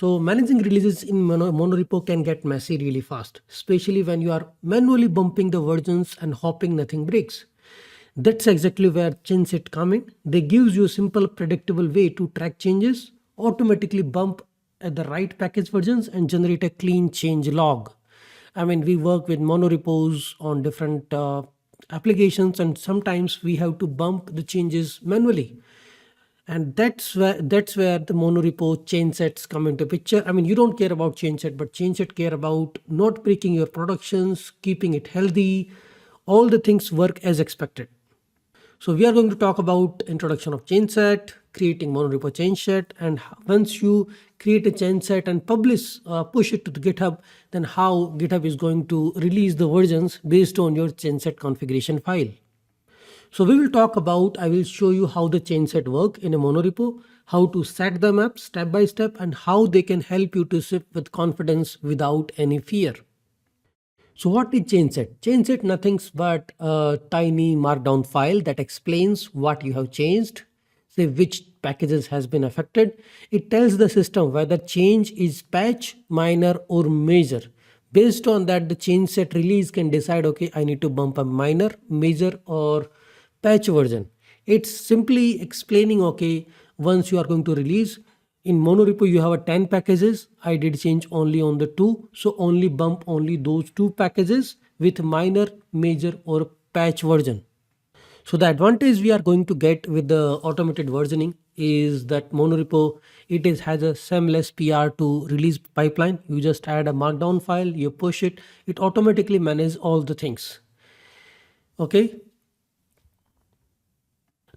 So managing releases in Monorepo can get messy really fast, especially when you are manually bumping the versions and hoping nothing breaks. That's exactly where Changeset come in. They gives you a simple, predictable way to track changes, automatically bump at the right package versions, and generate a clean change log. I mean, we work with monorepos on different applications, and sometimes we have to bump the changes manually, and that's where the monorepo change sets come into picture. I mean, you don't care about change set, but change set care about not breaking your productions, keeping it healthy, all the things work as expected. So we are going to talk about introduction of change set, creating monorepo change set, and once you create a change set and push it to the GitHub, then how GitHub is going to release the versions based on your change set configuration file. So we will talk about, I will show you how the change set work in a monorepo, how to set them up step by step, and how they can help you to ship with confidence without any fear. So what is change set? Change set nothing but a tiny markdown file that explains what you have changed, say which packages has been affected. It tells the system whether change is patch, minor or major. Based on that, the change set release can decide, okay, I need to bump a minor, major or patch version. It's simply explaining, okay, once you are going to release, in monorepo you have a 10 packages. I did change only on the 2, so only bump only those 2 packages with minor, major or patch version. So the advantage we are going to get with the automated versioning is that monorepo, has a seamless PR to release pipeline. You just add a markdown file, you push it, it automatically manages all the things. Okay.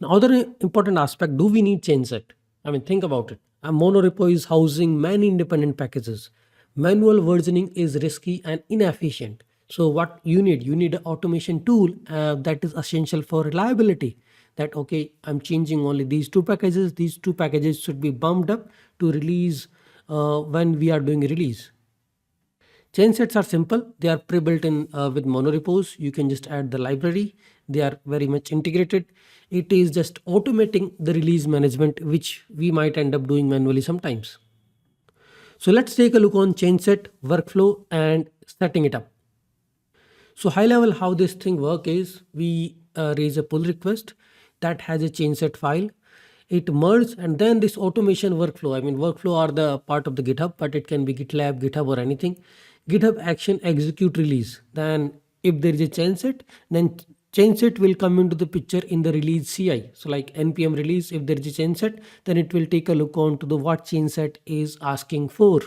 Now, other important aspect, do we need change set? I mean, think about it. A monorepo is housing many independent packages. Manual versioning is risky and inefficient. So what you need? You need an automation tool that is essential for reliability. That, okay, I'm changing only these 2 packages. These 2 packages should be bumped up to release when we are doing a release. Change sets are simple. They are pre-built in with monorepos. You can just add the library. They are very much integrated. It is just automating the release management, which we might end up doing manually sometimes. So let's take a look on change set workflow and setting it up. So high level, how this thing work is we raise a pull request that has a change set file. It merges, and then this automation workflow. I mean, workflow are the part of the GitHub, but it can be GitLab, GitHub or anything. GitHub action execute release. Then if there is a change set, then change set will come into the picture in the release CI. So like npm release, if there is a change set, then it will take a look on to the what change set is asking for.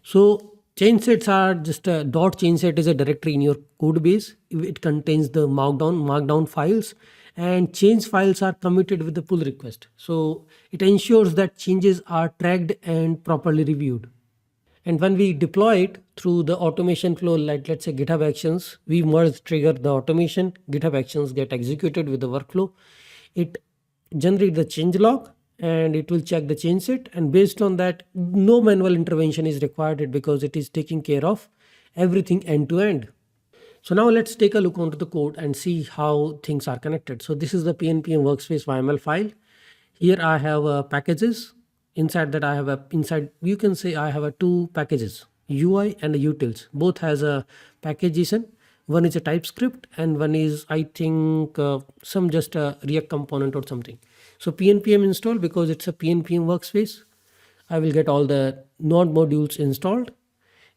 So change sets are just a dot change set is a directory in your code base. It contains the markdown files, and change files are committed with the pull request. So it ensures that changes are tracked and properly reviewed. And when we deploy it through the automation flow, like let's say GitHub Actions, we merge trigger the automation, GitHub Actions get executed with the workflow. It generates the change log and it will check the change set. And based on that, no manual intervention is required because it is taking care of everything end to end. So now let's take a look onto the code and see how things are connected. So this is the PNPM workspace YML file. Here I have packages. Inside that I have you can say I have 2 packages, UI and a utils. Both has a package.json. One is a TypeScript and one is, I think, some just a React component or something. So PNPM install, because it's a PNPM workspace. I will get all the node modules installed.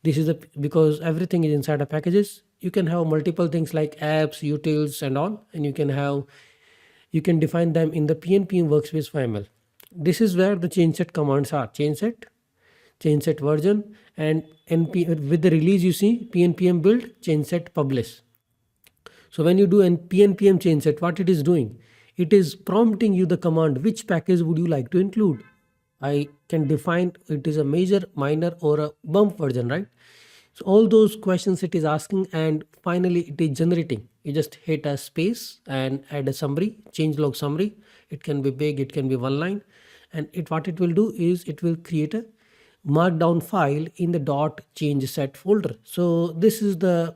This is because everything is inside of packages. You can have multiple things like apps, utils and all, and you can define them in the PNPM workspace YML. This is where the change set commands are: change set version, and with the release you see PNPM build, change set publish. So when you do an PNPM change set, what it is doing, it is prompting you the command, which package would you like to include. I can define it is a major, minor or a bump version, right? So all those questions it is asking, and finally it is generating. You just hit a space and add a summary, change log summary. It can be big, it can be 1 line. And what it will do is it will create a markdown file in the .change set folder. So this is the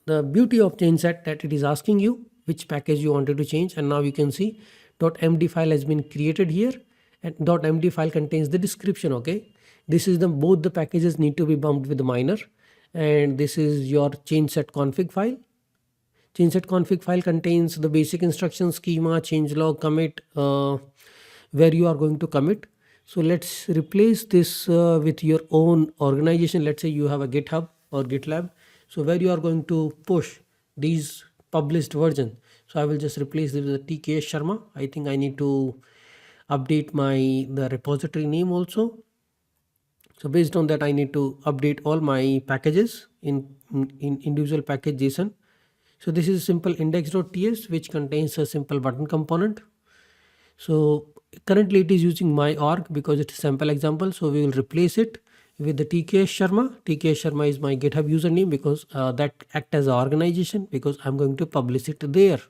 beauty of change set, that it is asking you which package you wanted to change. And now you can see .md file has been created here, and .md file contains the description. Okay, this is the both the packages need to be bumped with the minor, and this is your changeset config file. Changeset config file contains the basic instruction schema, changelog, commit, where you are going to commit. So let's replace this with your own organization. Let's say you have a GitHub or GitLab, so where you are going to push these published version. So I will just replace this with TKS Sharma. I think I need to update the repository name also. So based on that, I need to update all my packages in individual package JSON. So this is simple index.ts, which contains a simple button component. So currently it is using my org because it's a sample example. So we will replace it with the TKS Sharma. TKS Sharma is my GitHub username because that act as an organization, because I'm going to publish it there.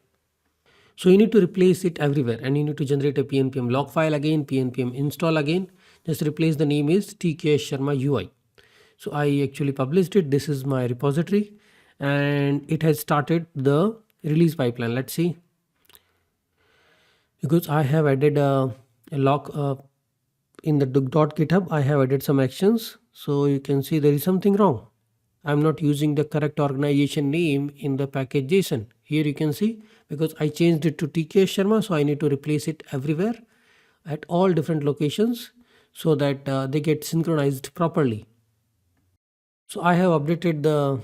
So you need to replace it everywhere, and you need to generate a pnpm log file again, pnpm install again. Just replace the name is TKS Sharma UI. So I actually published it. This is my repository, and it has started the release pipeline. Let's see. Because I have added a log in the .github, I have added some actions. So you can see there is something wrong. I'm not using the correct organization name in the package JSON. Here you can see, because I changed it to TKS Sharma, so I need to replace it everywhere at all different locations so that they get synchronized properly. So I have updated the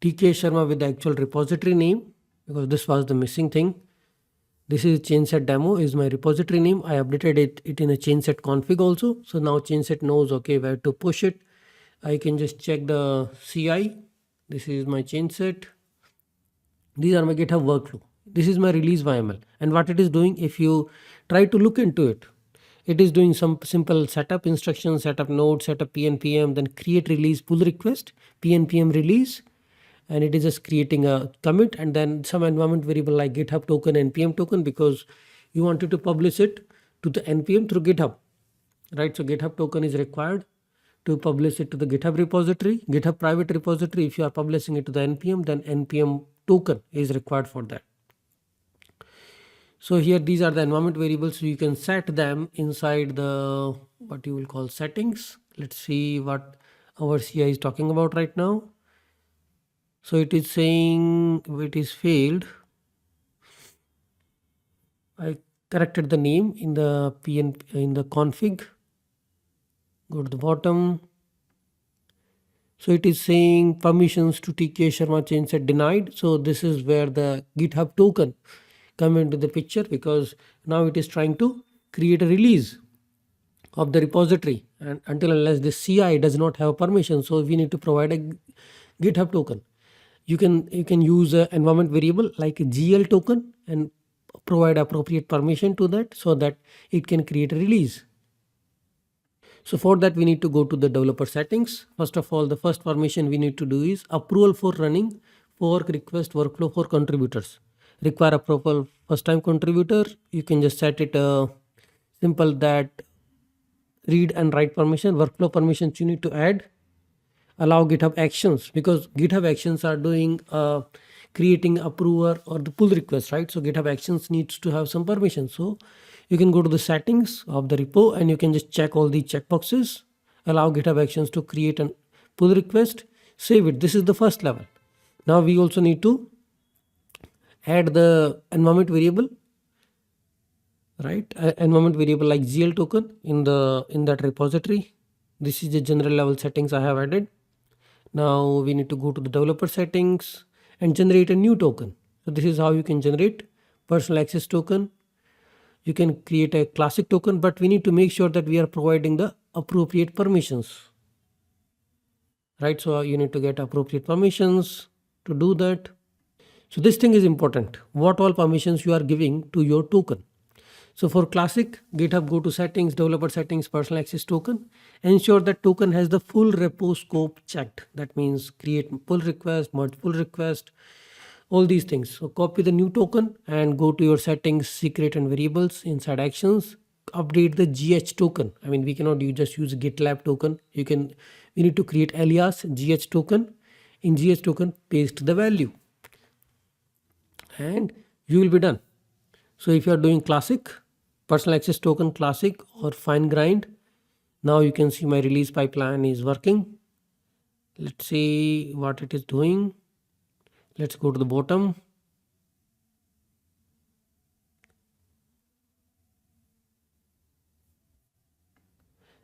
TKS Sharma with the actual repository name, because this was the missing thing. This is changeset demo is my repository name. I updated it in a changeset config also. So now changeset knows, okay, where to push it. I can just check the CI. This is my changeset. These are my GitHub workflow. This is my release YML. And what it is doing, if you try to look into it, it is doing some simple setup instructions, setup node, setup pnpm, then create release pull request, pnpm release, and it is just creating a commit and then some environment variable like GitHub token, npm token, because you wanted to publish it to the npm through GitHub, right? So GitHub token is required to publish it to the GitHub repository, GitHub private repository. If you are publishing it to the npm, then npm token is required for that. So here these are the environment variables, so you can set them inside the what you will call settings. Let's see what our CI is talking about right now. So it is saying it is failed. I corrected the name in the in the config. Go to the bottom. So it is saying permissions to TK Sharma changeset denied. So this is where the GitHub token come into the picture, because now it is trying to create a release of the repository, and until unless the CI does not have permission, so we need to provide a GitHub token. You can use an environment variable like a GL token and provide appropriate permission to that so that it can create a release. So for that we need to go to the developer settings. First of all, the first permission we need to do is approval for running fork request workflow for contributors. Require approval first time contributor. You can just set it simple that read and write permission, workflow permissions you need to add. Allow GitHub Actions, because GitHub Actions are doing creating approver or the pull request, right? So GitHub Actions needs to have some permission. So you can go to the settings of the repo and you can just check all the checkboxes. Allow GitHub Actions to create a pull request, save it. This is the first level. Now we also need to add the environment variable, right? Environment variable like GL token in that repository. This is the general level settings I have added. Now we need to go to the developer settings and generate a new token. So this is how you can generate personal access token. You can create a classic token, but we need to make sure that we are providing the appropriate permissions, right? So you need to get appropriate permissions to do that. So this thing is important, what all permissions you are giving to your token. So for classic, GitHub go to settings, developer settings, personal access token. Ensure that token has the full repo scope checked. That means create pull request, merge pull request, all these things. So copy the new token and go to your settings, secret and variables inside actions. Update the GH token. I mean, we cannot just use GitLab token. We need to create alias GH token. In GH token, paste the value and you will be done. So if you are doing classic, personal access token classic or fine grind. Now you can see my release pipeline is working. Let's see what it is doing. Let's go to the bottom.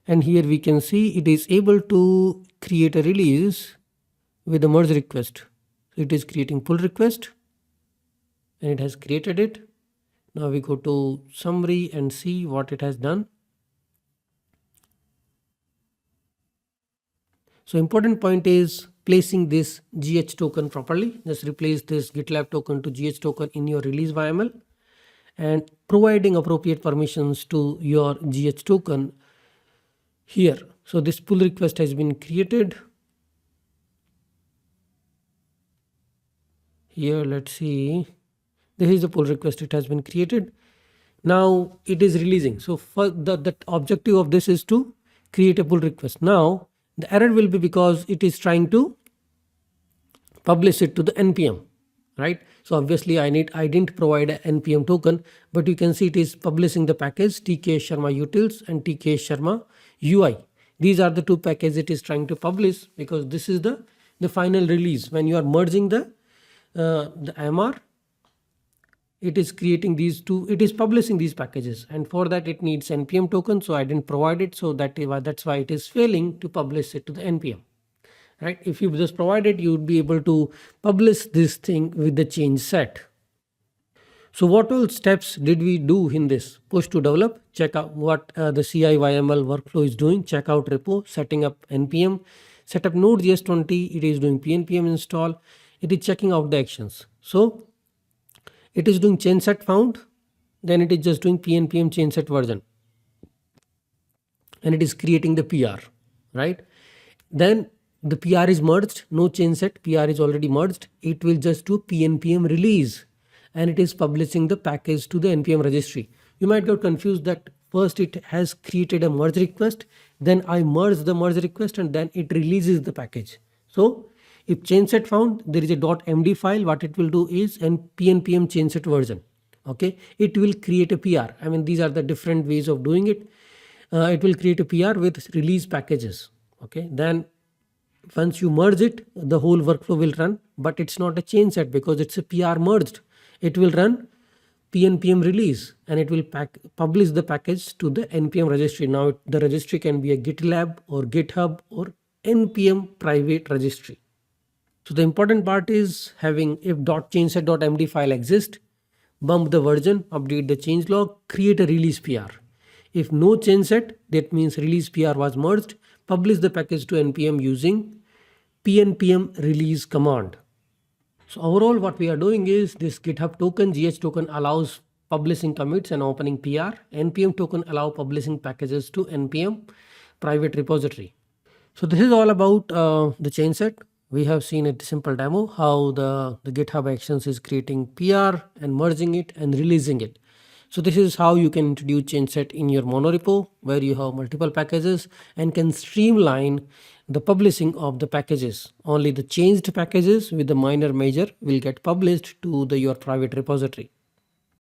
And here we can see it is able to create a release with a merge request. It is creating pull request and it has created it. Now we go to summary and see what it has done. So important point is placing this GH token properly. Just replace this GitLab token to GH token in your release YML and providing appropriate permissions to your GH token here. So this pull request has been created. Here, let's see. This is the pull request. It has been created. Now it is releasing. So for the objective of this is to create a pull request. Now the error will be because it is trying to publish it to the NPM, right? So obviously I didn't provide an NPM token, but you can see it is publishing the package TK Sharma utils and TK Sharma UI. These are the two packages it is trying to publish because this is the final release. When you are merging the MR, it is creating these two, it is publishing these packages, and for that it needs NPM token. So I didn't provide it, so that's why it is failing to publish it to the NPM, right? If you just provide it, you would be able to publish this thing with the change set. So what all steps did we do in this? Push to develop, check out what the CI YML workflow is doing, check out repo, setting up NPM, set up Node.js 20, it is doing pnpm install, it is checking out the actions. So it is doing change set found, then it is just doing pnpm change set version, and it is creating the PR, right? Then the PR is merged, no change set, PR is already merged. It will just do pnpm release, and it is publishing the package to the npm registry. You might get confused that first it has created a merge request, then I merge the merge request, and then it releases the package. So if change set found, there is a .md file. What it will do is an pnpm change set version. Okay, it will create a PR. I mean, these are the different ways of doing it. It will create a PR with release packages. Okay, then once you merge it, the whole workflow will run, but it's not a change set because it's a PR merged. It will run pnpm release and it will publish the package to the npm registry. Now the registry can be a GitLab or GitHub or npm private registry. So the important part is having if .changeset.md file exists, bump the version, update the changelog, create a release PR. If no change set, that means release PR was merged, publish the package to npm using pnpm release command. So overall what we are doing is this GitHub token, GH token allows publishing commits and opening PR. npm token allow publishing packages to npm private repository. So this is all about the change set. We have seen a simple demo how the GitHub Actions is creating PR and merging it and releasing it. So this is how you can introduce change set in your monorepo where you have multiple packages and can streamline the publishing of the packages. Only the changed packages with the minor major will get published to your private repository.